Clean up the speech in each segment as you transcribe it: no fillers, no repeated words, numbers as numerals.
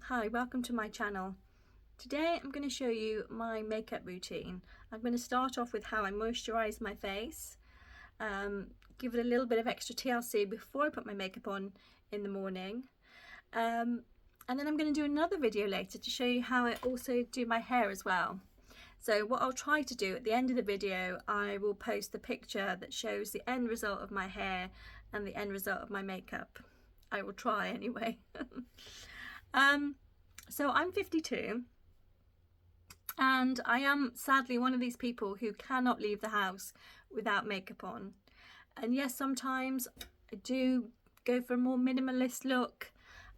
Hi, welcome to my channel. Today I'm going to show you my makeup routine. I'm going to start off with how I moisturize my face, give it a little bit of extra TLC before I put my makeup on in the morning, and then I'm going to do another video later to show you how I also do my hair as well. So what I'll try to do at the end of the video, I will post the picture that shows the end result of my hair and the end result of my makeup. I will try anyway. So I'm 52 and I am sadly one of these people who cannot leave the house without makeup on. And yes, sometimes I do go for a more minimalist look,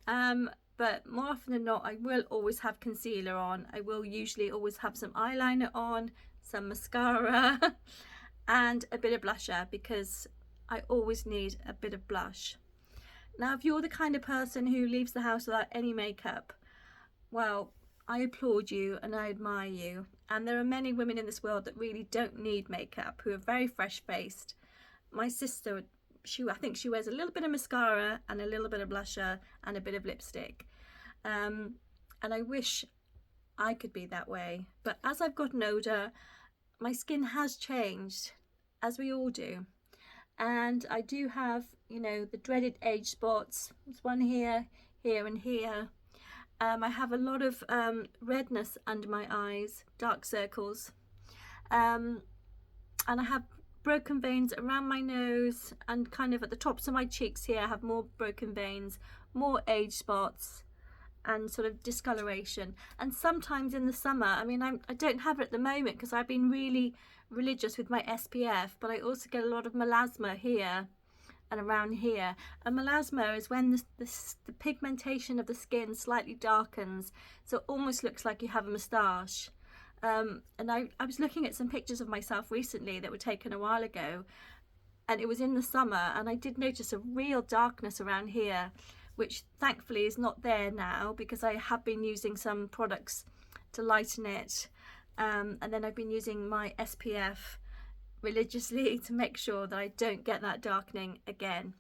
but more often than not I will always have concealer on. I will usually always have some eyeliner on, some mascara and a bit of blusher, because I always need a bit of blush. Now, if you're the kind of person who leaves the house without any makeup, well, I applaud you and I admire you. And there are many women in this world that really don't need makeup, who are very fresh-faced. My sister, I think she wears a little bit of mascara and a little bit of blusher and a bit of lipstick. And I wish I could be that way. But as I've gotten older, my skin has changed, as we all do. And I do have, you know, the dreaded age spots. There's one here, here and here. I have a lot of redness under my eyes, dark circles. And I have broken veins around my nose, and kind of at the tops of my cheeks here I have more broken veins, more age spots and sort of discoloration. And sometimes in the summer, I mean, I don't have it at the moment because I've been really religious with my SPF, but I also get a lot of melasma here and around here. And melasma is when the pigmentation of the skin slightly darkens, so it almost looks like you have a moustache. And I was looking at some pictures of myself recently that were taken a while ago, and it was in the summer, and I did notice a real darkness around here, which thankfully is not there now because I have been using some products to lighten it. And then I've been using my SPF religiously to make sure that I don't get that darkening again.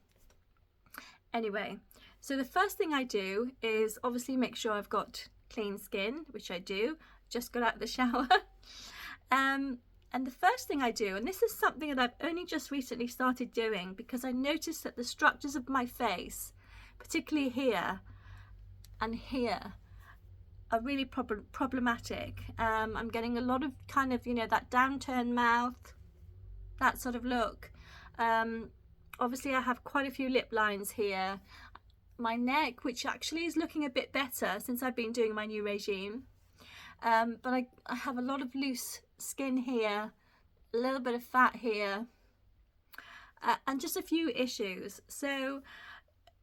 Anyway, so the first thing I do is obviously make sure I've got clean skin, which I do. Just got out of the shower. And the first thing I do, and this is something that I've only just recently started doing because I noticed that the structures of my face, particularly here and here, are really problematic. I'm getting a lot of kind of, you know, that downturned mouth, that sort of look. Obviously I have quite a few lip lines here. My neck, which actually is looking a bit better since I've been doing my new regime. But I have a lot of loose skin here, a little bit of fat here, and just a few issues. So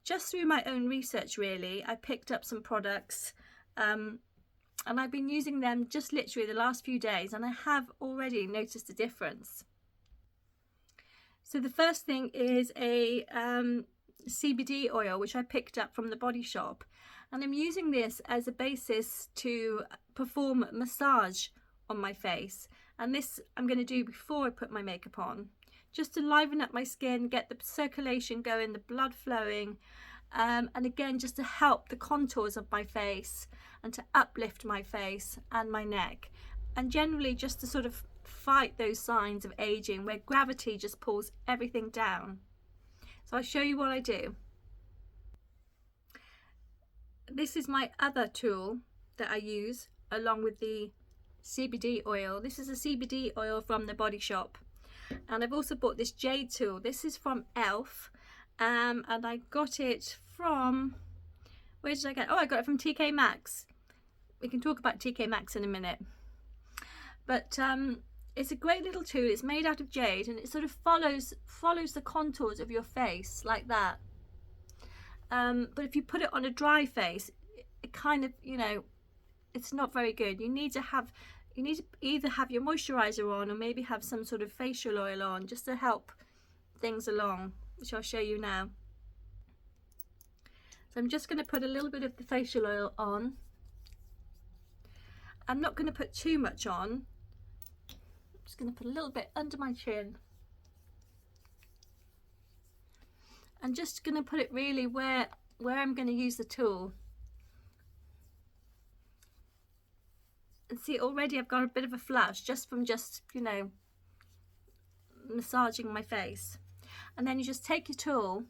just through my own research, really, I picked up some products, and I've been using them just literally the last few days, and I have already noticed a difference. So the first thing is a CBD oil, which I picked up from the Body Shop, and I'm using this as a basis to perform massage on my face. And this I'm going to do before I put my makeup on, just to liven up my skin, get the circulation going, the blood flowing, and again just to help the contours of my face and to uplift my face and my neck, and generally just to sort of fight those signs of aging where gravity just pulls everything down. So I'll show you what I do. This is my other tool that I use along with the CBD oil. This is a CBD oil from the Body Shop, and I've also bought this jade tool. This is from Elf, and I got it from, where did I get? Oh, I got it from TK Maxx. We can talk about TK Maxx in a minute, but it's a great little tool. It's made out of jade, and it sort of follows the contours of your face like that. But if you put it on a dry face, it kind of, you know, it's not very good. You need to either have your moisturizer on or maybe have some sort of facial oil on just to help things along, which I'll show you now. So I'm just going to put a little bit of the facial oil on. I'm not going to put too much on. I'm just going to put a little bit under my chin. I'm just going to put it really where I'm going to use the tool. And see, already I've got a bit of a flush just from you know, massaging my face. And then you just take your tool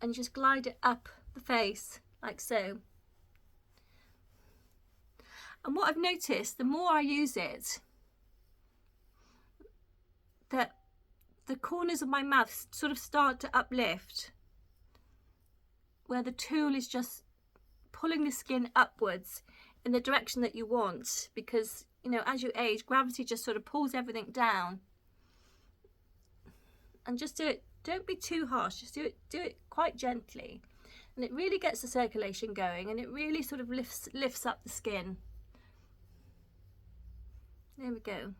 and just glide it up the face like so. And what I've noticed, the more I use it, that the corners of my mouth sort of start to uplift, where the tool is just pulling the skin upwards in the direction that you want, because, you know, as you age, gravity just sort of pulls everything down. And just do it, don't be too harsh, just do it quite gently, and it really gets the circulation going, and it really sort of lifts up the skin. There we go.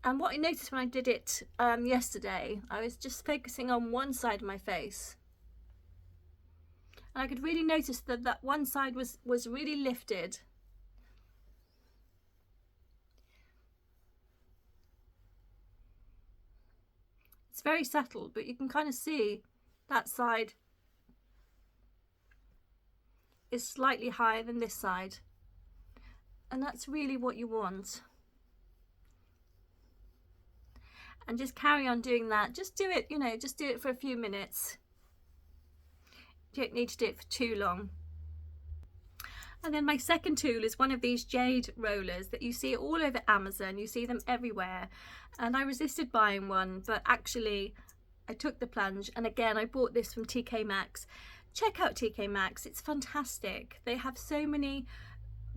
And what I noticed when I did it yesterday, I was just focusing on one side of my face, and I could really notice that that one side was really lifted. It's very subtle, but you can kind of see that side is slightly higher than this side, and that's really what you want. And just carry on doing that. Just do it, you know, just do it for a few minutes. You don't need to do it for too long. And then my second tool is one of these jade rollers that you see all over Amazon. You see them everywhere. And I resisted buying one, but actually I took the plunge. And again, I bought this from TK Maxx. Check out TK Maxx. It's fantastic. They have so many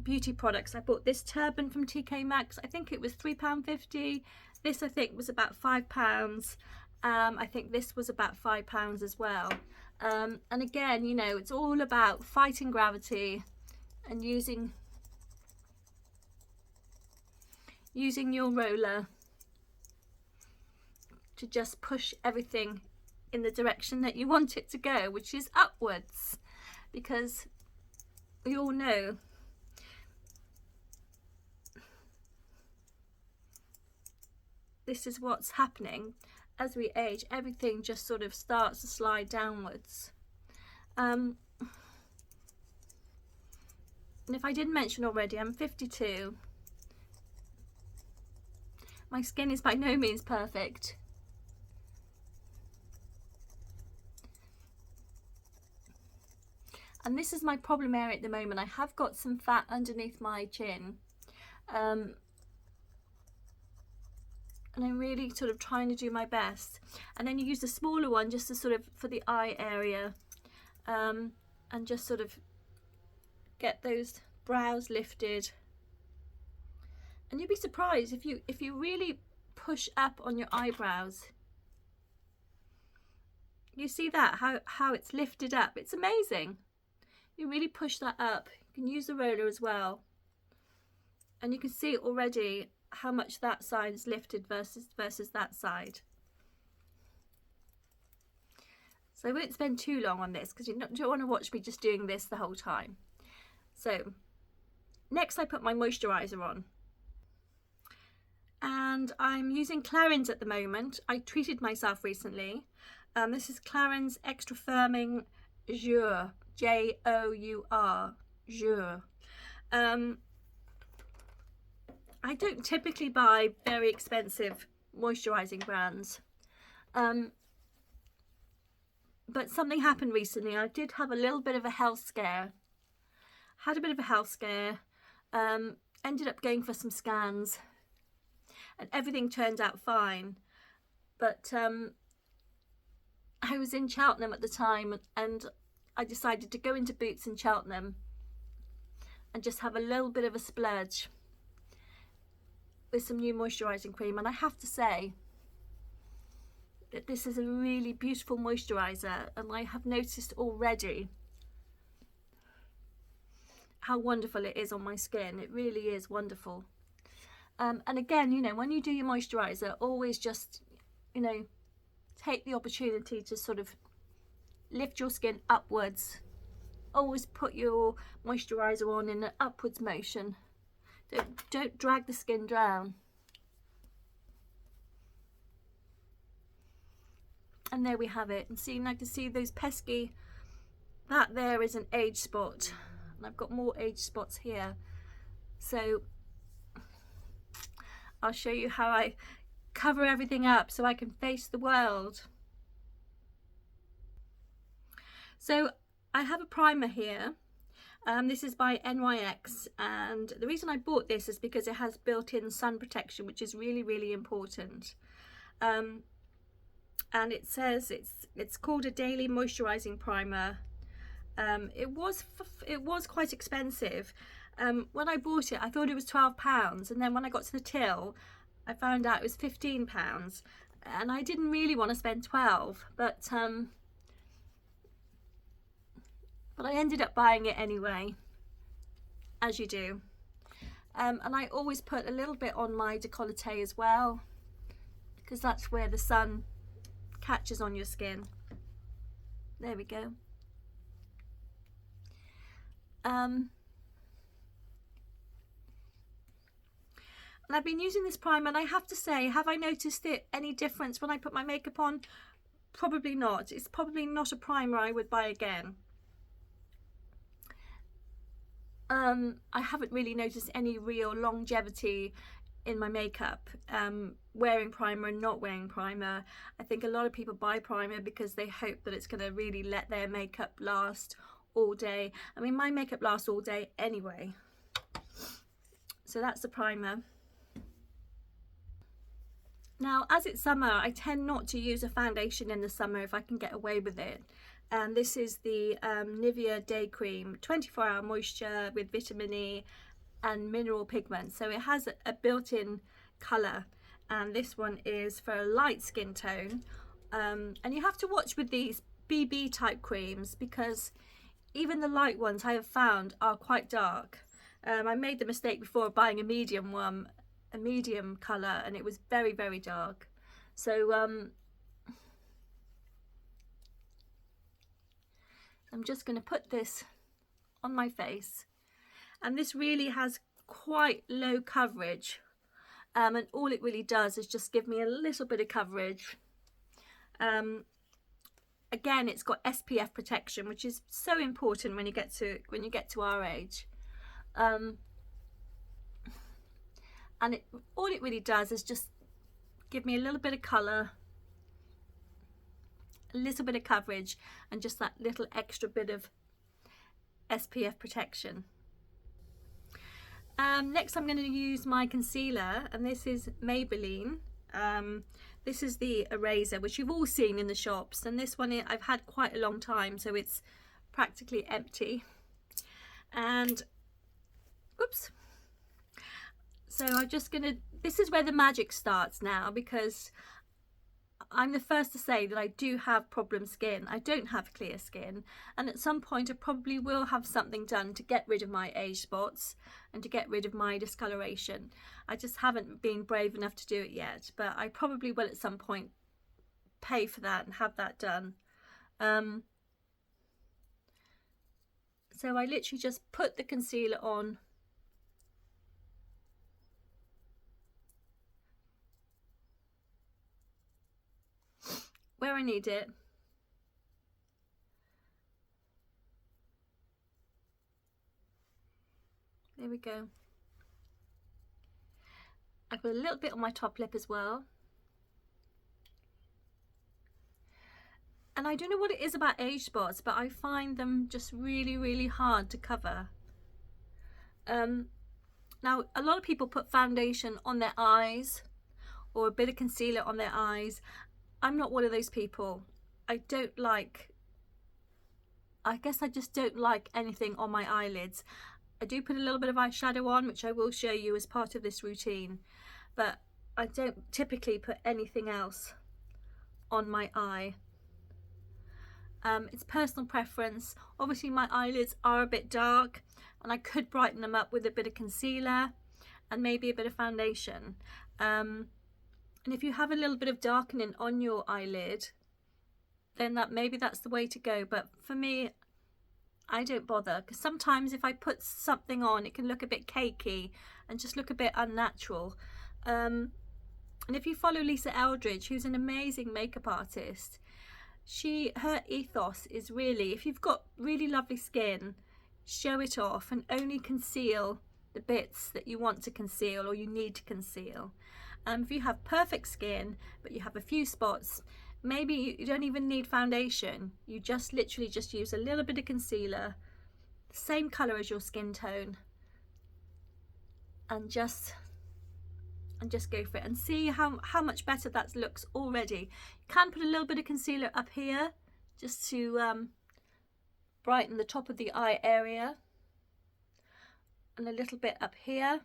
beauty products. I bought this turban from TK Maxx. I think it was £3.50. This I think was about £5. I think this was about £5 as well. And again, you know, it's all about fighting gravity and using your roller to just push everything in the direction that you want it to go, which is upwards, because we all know this is what's happening as we age. Everything just sort of starts to slide downwards. And if I didn't mention already, I'm 52. My skin is by no means perfect. And this is my problem area at the moment. I have got some fat underneath my chin. And I'm really sort of trying to do my best. And then you use the smaller one just to sort of for the eye area, and just sort of get those brows lifted. And you'd be surprised if you really push up on your eyebrows. You see that, how it's lifted up. It's amazing. You really push that up. You can use the roller as well, and you can see already how much that side is lifted versus that side. So I won't spend too long on this because you don't want to watch me just doing this the whole time. So next I put my moisturiser on, and I'm using Clarins at the moment. I treated myself recently. This is Clarins Extra Firming Jour, J-O-U-R, Jour. I don't typically buy very expensive moisturising brands, but something happened recently. I did have a little bit of a health scare. Ended up going for some scans, and everything turned out fine. But I was in Cheltenham at the time, and I decided to go into Boots in Cheltenham and just have a little bit of a splurge with some new moisturising cream. And I have to say that this is a really beautiful moisturiser, and I have noticed already how wonderful it is on my skin. It really is wonderful. And again, you know, when you do your moisturiser, always just, you know, take the opportunity to sort of lift your skin upwards. Always put your moisturiser on in an upwards motion. Don't drag the skin down. And there we have it. And see, I can see those pesky, that there is an age spot and I've got more age spots here. So I'll show you how I cover everything up so I can face the world. So I have a primer here. This is by NYX, and the reason I bought this is because it has built-in sun protection, which is really, really important. And it says it's called a daily moisturizing primer. It was quite expensive. When I bought it, I thought it was £12, and then when I got to the till, I found out it was £15, and I didn't really want to spend 12, but I ended up buying it anyway, as you do. And I always put a little bit on my décolleté as well, because that's where the sun catches on your skin. There we go. And I've been using this primer, and I have to say, have I noticed any difference when I put my makeup on? Probably not. It's probably not a primer I would buy again. I haven't really noticed any real longevity in my makeup, wearing primer and not wearing primer. I think a lot of people buy primer because they hope that it's going to really let their makeup last all day. I mean, my makeup lasts all day anyway. So that's the primer. Now, as it's summer, I tend not to use a foundation in the summer if I can get away with it. And this is the Nivea Day Cream 24-hour moisture with vitamin E and mineral pigment. So it has a built-in colour, and this one is for a light skin tone. And you have to watch with these BB type creams, because even the light ones I have found are quite dark. I made the mistake before of buying a medium one, a medium colour, and it was very, very dark. So I'm just going to put this on my face, and this really has quite low coverage, and all it really does is just give me a little bit of coverage. Again, it's got SPF protection, which is so important when you get to our age. And all it really does is just give me a little bit of colour, a little bit of coverage, and just that little extra bit of SPF protection. Next I'm going to use my concealer, and this is Maybelline. This is the eraser, which you've all seen in the shops, and this one I've had quite a long time, so it's practically empty. And oops, so I'm just gonna, this is where the magic starts now, because I'm the first to say that I do have problem skin. I don't have clear skin, and at some point I probably will have something done to get rid of my age spots and to get rid of my discoloration. I just haven't been brave enough to do it yet, but I probably will at some point pay for that and have that done. So I literally just put the concealer on where I need it. There we go. I put a little bit on my top lip as well. And I don't know what it is about age spots, but I find them just really, really hard to cover. Now, a lot of people put foundation on their eyes or a bit of concealer on their eyes. I'm not one of those people. I guess I just don't like anything on my eyelids. I do put a little bit of eyeshadow on, which I will show you as part of this routine, but I don't typically put anything else on my eye. It's personal preference. Obviously my eyelids are a bit dark, and I could brighten them up with a bit of concealer and maybe a bit of foundation. And if you have a little bit of darkening on your eyelid, then maybe that's the way to go. But for me, I don't bother, because sometimes if I put something on, it can look a bit cakey and just look a bit unnatural. And if you follow Lisa Eldridge, who's an amazing makeup artist, her ethos is really, if you've got really lovely skin, show it off and only conceal the bits that you want to conceal or you need to conceal. If you have perfect skin but you have a few spots, maybe you don't even need foundation. You just literally just use a little bit of concealer, the same color as your skin tone, and just go for it and see how much better that looks already. You can put a little bit of concealer up here just to brighten the top of the eye area, and a little bit up here.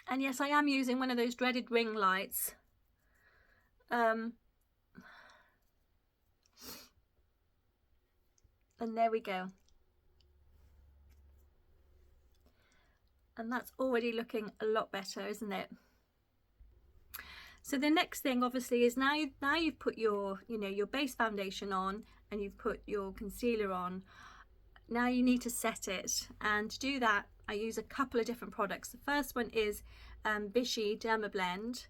And yes, I am using one of those dreaded ring lights. And there we go. And that's already looking a lot better, isn't it? So the next thing obviously is now you've put your your base foundation on and you've put your concealer on. Now you need to set it, and to do that I use a couple of different products. The first one is Vichy Derma Blend,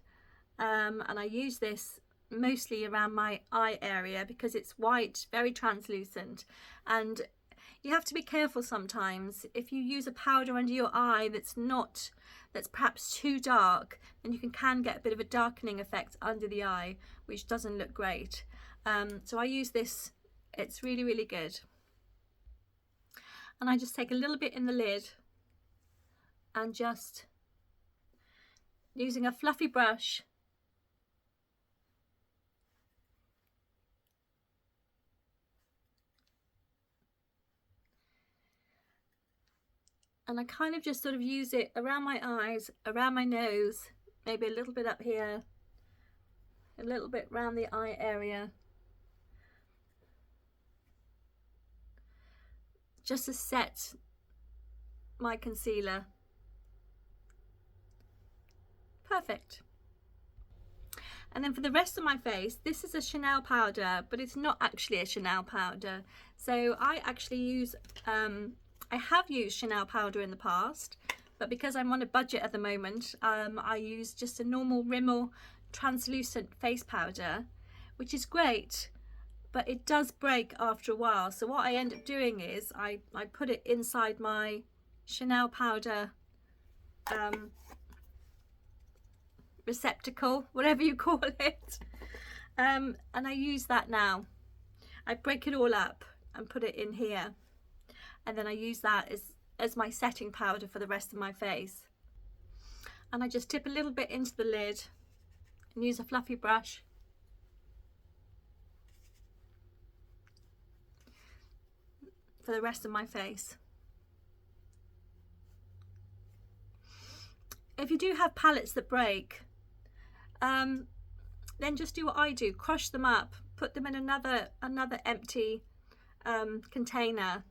and I use this mostly around my eye area because it's white, very translucent, and you have to be careful sometimes. If you use a powder under your eye that's perhaps too dark, then you can get a bit of a darkening effect under the eye, which doesn't look great. So I use this, it's really, really good. And I just take a little bit in the lid and just using a fluffy brush, and I kind of just sort of use it around my eyes, around my nose, maybe a little bit up here, a little bit around the eye area, just to set my concealer. Perfect. And then for the rest of my face, this is a Chanel powder, but it's not actually a Chanel powder. So I actually use I have used Chanel powder in the past, but because I'm on a budget at the moment, I use just a normal Rimmel translucent face powder, which is great, but it does break after a while. So what I end up doing is I put it inside my Chanel powder receptacle, whatever you call it, and I use that now. I break it all up and put it in here, and then I use that as my setting powder for the rest of my face. And I just tip a little bit into the lid and use a fluffy brush for the rest of my face. If you do have palettes that break, then just do what I do, crush them up, put them in another empty container,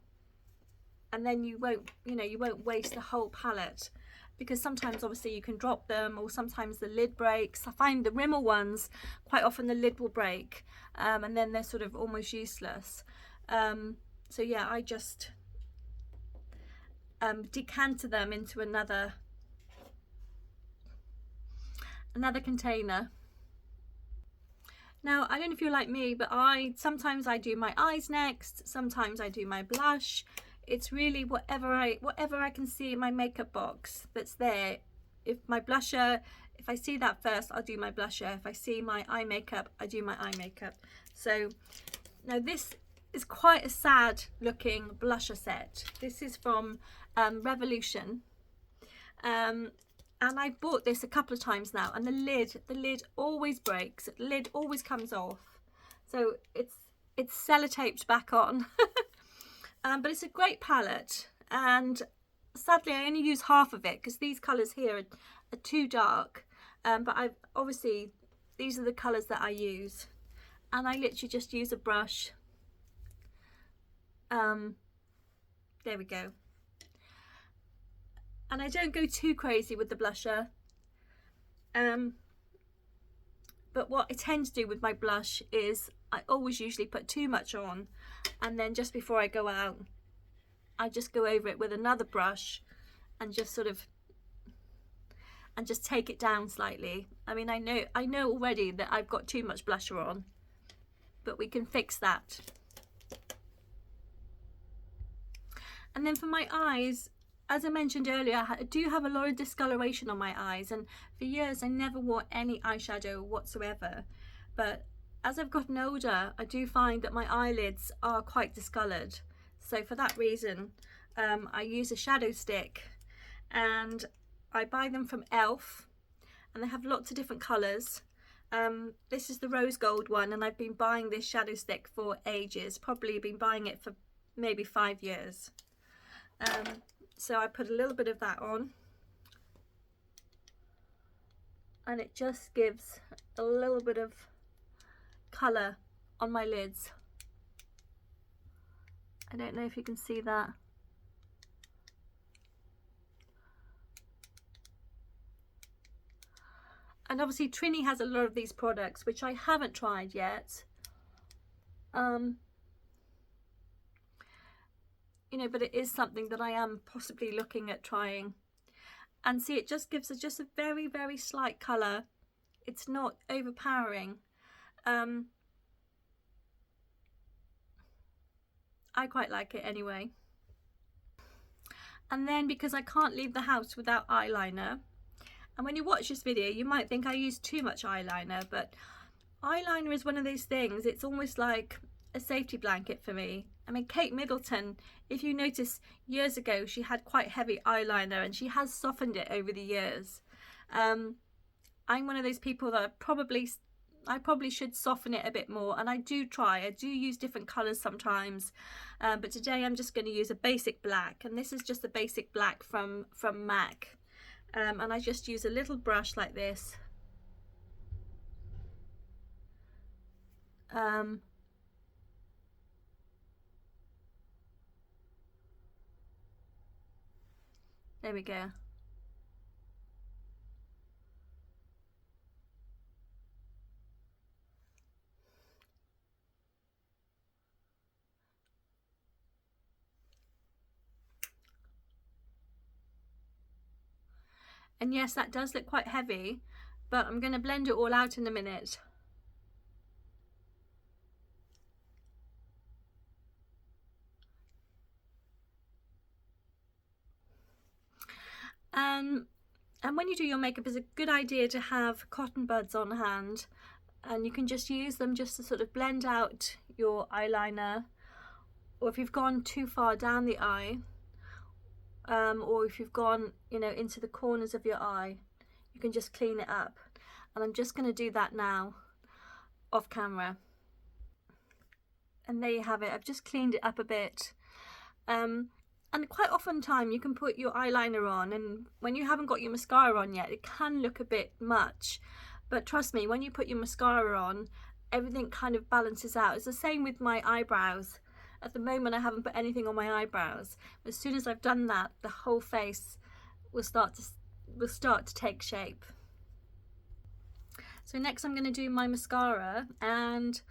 and then you won't waste the whole palette, because sometimes obviously you can drop them, or sometimes the lid breaks. I find the Rimmel ones, quite often the lid will break, and then they're sort of almost useless. So yeah, I just decanter them into another container. Now, I don't know if you're like me, but sometimes I do my eyes next, sometimes I do my blush. It's really whatever I can see in my makeup box that's there. If I see that first, I'll do my blusher. If I see my eye makeup, I do my eye makeup. So now this is quite a sad looking blusher set. This is from Revolution. And I've bought this a couple of times now, and the lid always breaks. The lid always comes off. So it's sellotaped back on. But it's a great palette, and sadly I only use half of it because these colours here are too dark. But obviously these are the colours that I use, and I literally just use a brush. There we go. And I don't go too crazy with the blusher. But what I tend to do with my blush is I always usually put too much on, and then just before I go out, I just go over it with another brush and just take it down slightly. I mean, I know already that I've got too much blusher on, but we can fix that. And then for my eyes, as I mentioned earlier, I do have a lot of discoloration on my eyes, and for years I never wore any eyeshadow whatsoever. But as I've gotten older, I do find that my eyelids are quite discoloured. So for that reason, I use a shadow stick, and I buy them from Elf, and they have lots of different colours. This is the rose gold one, and I've been buying this shadow stick for ages, probably been buying it for maybe 5 years. So I put a little bit of that on, and it just gives a little bit of colour on my lids. I don't know if you can see that. And obviously Trini has a lot of these products, which I haven't tried yet. You know, but it is something that I am possibly looking at trying. And see, it just gives us just a very, very slight colour. It's not overpowering. I quite like it anyway. And then, because I can't leave the house without eyeliner, and when you watch this video you might think I use too much eyeliner, but eyeliner is one of those things, it's almost like a safety blanket for me. I mean, Kate Middleton, if you notice, years ago she had quite heavy eyeliner, and she has softened it over the years. I'm one of those people that I probably should soften it a bit more, and I do use different colours sometimes, but today I'm just going to use a basic black, and this is just a basic black from MAC, and I just use a little brush like this. There we go. And yes, that does look quite heavy, but I'm going to blend it all out in a minute. And when you do your makeup, it's a good idea to have cotton buds on hand, and you can just use them just to sort of blend out your eyeliner, or if you've gone too far down the eye, or if you've gone, you know, into the corners of your eye, you can just clean it up. And I'm just going to do that now off camera. And there you have it. I've just cleaned it up a bit. And quite often time you can put your eyeliner on, and when you haven't got your mascara on yet, it can look a bit much, but trust me, when you put your mascara on, everything kind of balances out. It's the same with my eyebrows. At the moment I haven't put anything on my eyebrows. As soon as I've done that, the whole face will start to take shape. So next I'm going to do my mascara, and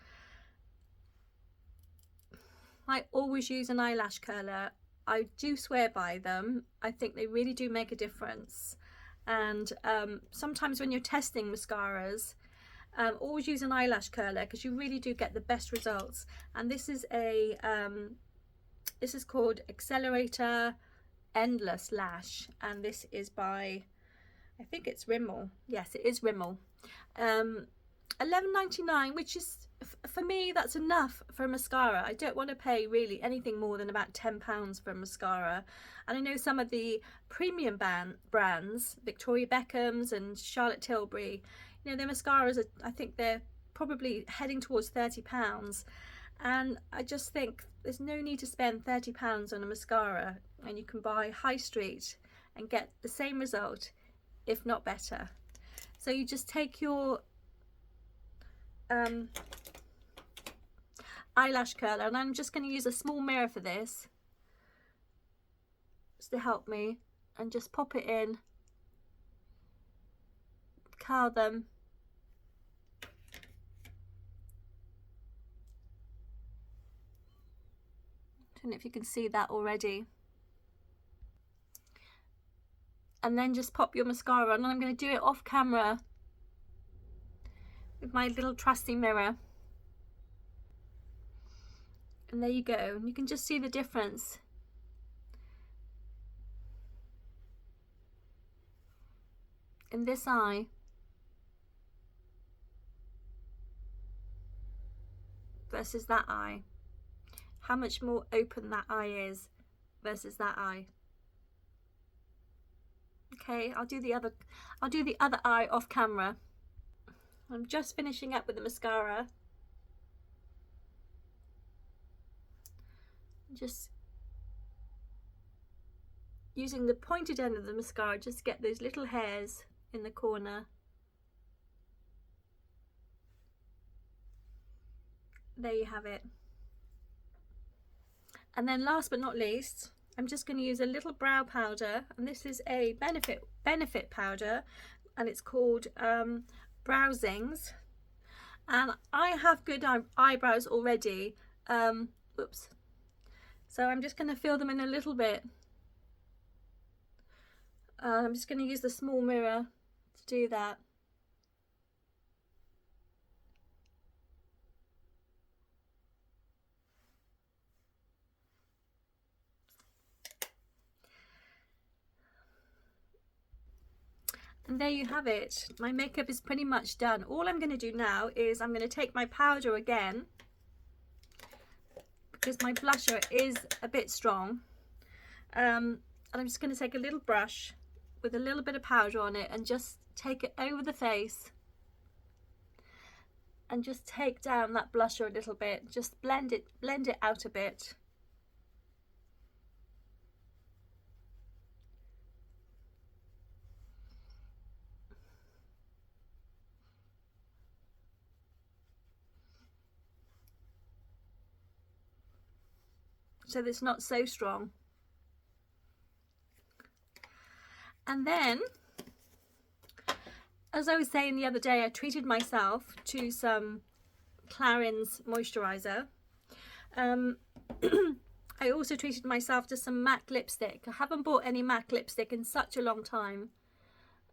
I always use an eyelash curler. I do swear by them. I think they really do make a difference. And sometimes when you're testing mascaras, always use an eyelash curler, because you really do get the best results. And this is a this is called Accelerator Endless Lash, and this is by, I think it's Rimmel. Yes, it is Rimmel. $11.99, which is, for me, that's enough for a mascara. I don't want to pay really anything more than about £10 for a mascara. And I know some of the premium brands, Victoria Beckham's and Charlotte Tilbury, you know, their mascaras are, I think they're probably heading towards £30. And I just think there's no need to spend £30 on a mascara, and you can buy high street and get the same result, if not better. So you just take your eyelash curler, and I'm just going to use a small mirror for this, just to help me, and just pop it in, curl them, I don't know if you can see that already, and then just pop your mascara on. And I'm going to do it off camera with my little trusty mirror. And there you go, and you can just see the difference. in this eye. Versus that eye. How much more open that eye is versus that eye. Okay, I'll do the other eye off camera. I'm just finishing up with the mascara. Just using the pointed end of the mascara just to get those little hairs in the corner. There you have it. And then last but not least, I'm just going to use a little brow powder, and this is a benefit powder, and it's called Browsings. And I have good eyebrows already. Oops. So I'm just going to fill them in a little bit. I'm just going to use the small mirror to do that. And there you have it. My makeup is pretty much done. All I'm going to do now is I'm going to take my powder again, because my blusher is a bit strong. And I'm just going to take a little brush with a little bit of powder on it and just take it over the face and just take down that blusher a little bit. Just blend it out a bit. So that it's not so strong. And then, as I was saying the other day, I treated myself to some Clarins moisturiser. I also treated myself to some MAC lipstick. I haven't bought any MAC lipstick in such a long time.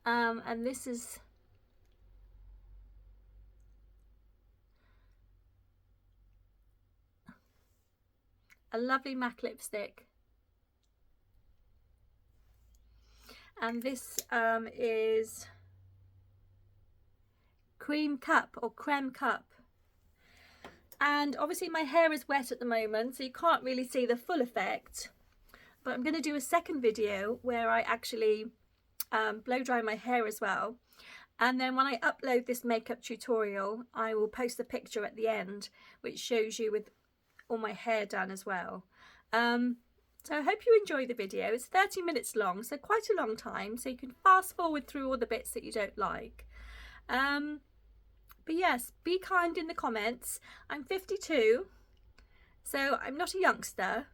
And this is a lovely MAC lipstick. And this is Cream Cup or Creme Cup. And obviously my hair is wet at the moment, so you can't really see the full effect. But I'm going to do a second video where I actually blow dry my hair as well. And then when I upload this makeup tutorial, I will post a picture at the end which shows you with all my hair done as well. So I hope you enjoy the video. It's 30 minutes long, so quite a long time, so you can fast forward through all the bits that you don't like. But yes, be kind in the comments. I'm 52, so I'm not a youngster.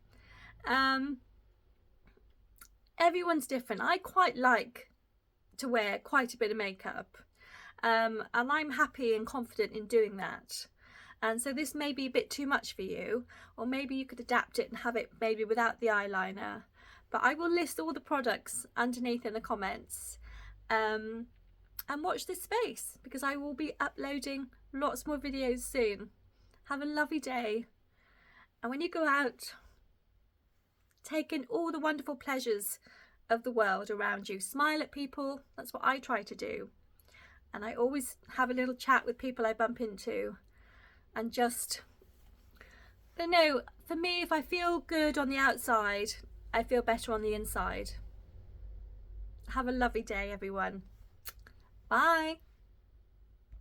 Everyone's different. I quite like to wear quite a bit of makeup, and I'm happy and confident in doing that. And so this may be a bit too much for you, or maybe you could adapt it and have it maybe without the eyeliner. But I will list all the products underneath in the comments. And watch this space, because I will be uploading lots more videos soon. Have a lovely day. And when you go out, take in all the wonderful pleasures of the world around you. Smile at people. That's what I try to do. And I always have a little chat with people I bump into. And just, I don't know, for me, if I feel good on the outside, I feel better on the inside. Have a lovely day, everyone. Bye.